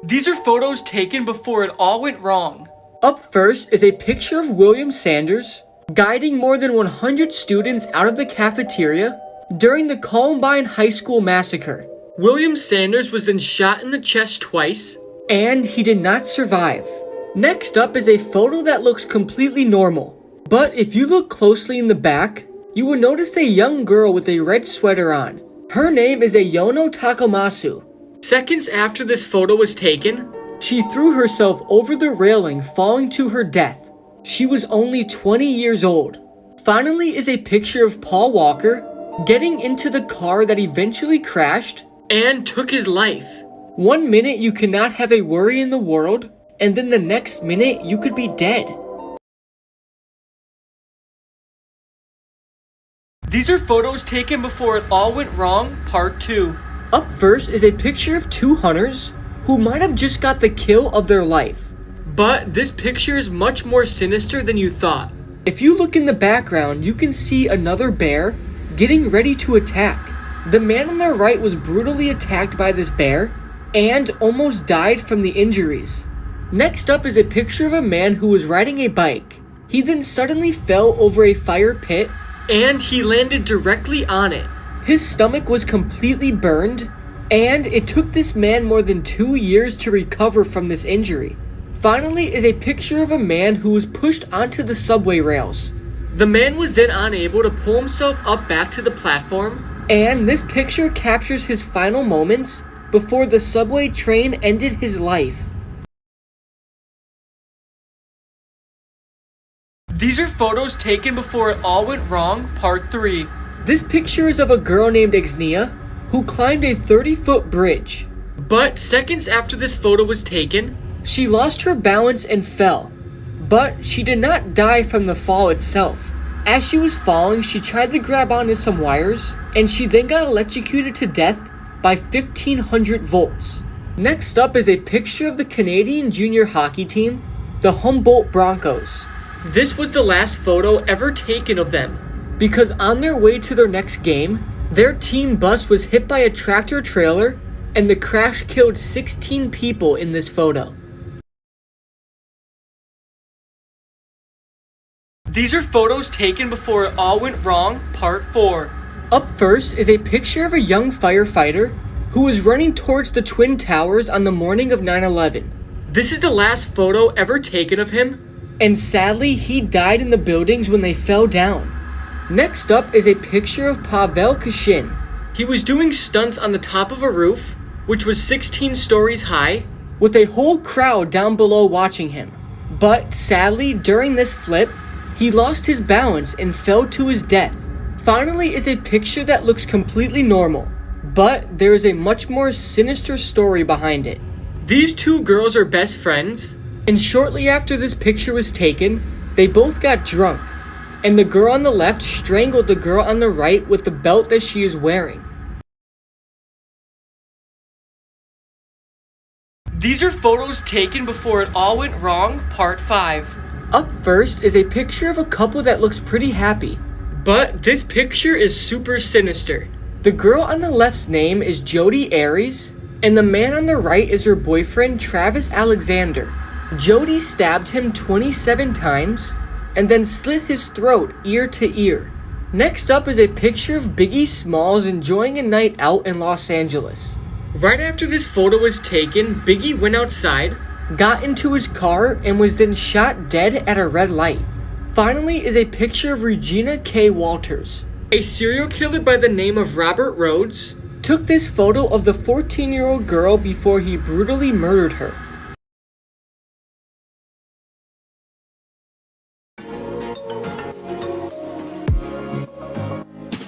These are photos taken before it all went wrong. Up first is a picture of William Sanders guiding more than 100 students out of the cafeteria during the Columbine High School massacre. William Sanders was then shot in the chest twice, and he did not survive. Next up is a photo that looks completely normal. But if you look closely in the back, you will notice a young girl with a red sweater on. Her name is Ayono Takamasu. Seconds after this photo was taken, she threw herself over the railing, falling to her death. She was only 20 years old. Finally is a picture of Paul Walker getting into the car that eventually crashed and took his life. 1 minute you cannot have a worry in the world, and then the next minute you could be dead. These are photos taken before it all went wrong, part 2. Up first is a picture of two hunters who might have just got the kill of their life. But this picture is much more sinister than you thought. If you look in the background, you can see another bear getting ready to attack. The man on the right was brutally attacked by this bear and almost died from the injuries. Next up is a picture of a man who was riding a bike. He then suddenly fell over a fire pit and he landed directly on it. His stomach was completely burned, and it took this man more than 2 years to recover from this injury. Finally is a picture of a man who was pushed onto the subway rails. The man was then unable to pull himself up back to the platform, and this picture captures his final moments before the subway train ended his life. These are photos taken before it all went wrong, part 3. This picture is of a girl named Exnia who climbed a 30-foot bridge. But seconds after this photo was taken, she lost her balance and fell. But she did not die from the fall itself. As she was falling, she tried to grab onto some wires, and she then got electrocuted to death by 1500 volts. Next up is a picture of the Canadian junior hockey team, the Humboldt Broncos. This was the last photo ever taken of them, because on their way to their next game, their team bus was hit by a tractor trailer, and the crash killed 16 people in this photo. These are photos taken before it all went wrong, part 4. Up first is a picture of a young firefighter who was running towards the Twin Towers on the morning of 9/11. This is the last photo ever taken of him, and sadly he died in the buildings when they fell down. Next up is a picture of Pavel Kashin. He was doing stunts on the top of a roof, which was 16 stories high, with a whole crowd down below watching him. But sadly, during this flip, he lost his balance and fell to his death. Finally is a picture that looks completely normal, but there is a much more sinister story behind it. These two girls are best friends, and shortly after this picture was taken, they both got drunk, and the girl on the left strangled the girl on the right with the belt that she is wearing. These are photos taken before it all went wrong, part 5. Up first is a picture of a couple that looks pretty happy, but this picture is super sinister. The girl on the left's name is Jody Aries, and the man on the right is her boyfriend Travis Alexander. Jody stabbed him 27 times and then slit his throat ear to ear. Next up is a picture of Biggie Smalls enjoying a night out in Los Angeles. Right after this photo was taken, Biggie went outside, got into his car, and was then shot dead at a red light. Finally is a picture of Regina K. Walters. A serial killer by the name of Robert Rhodes took this photo of the 14-year-old girl before he brutally murdered her.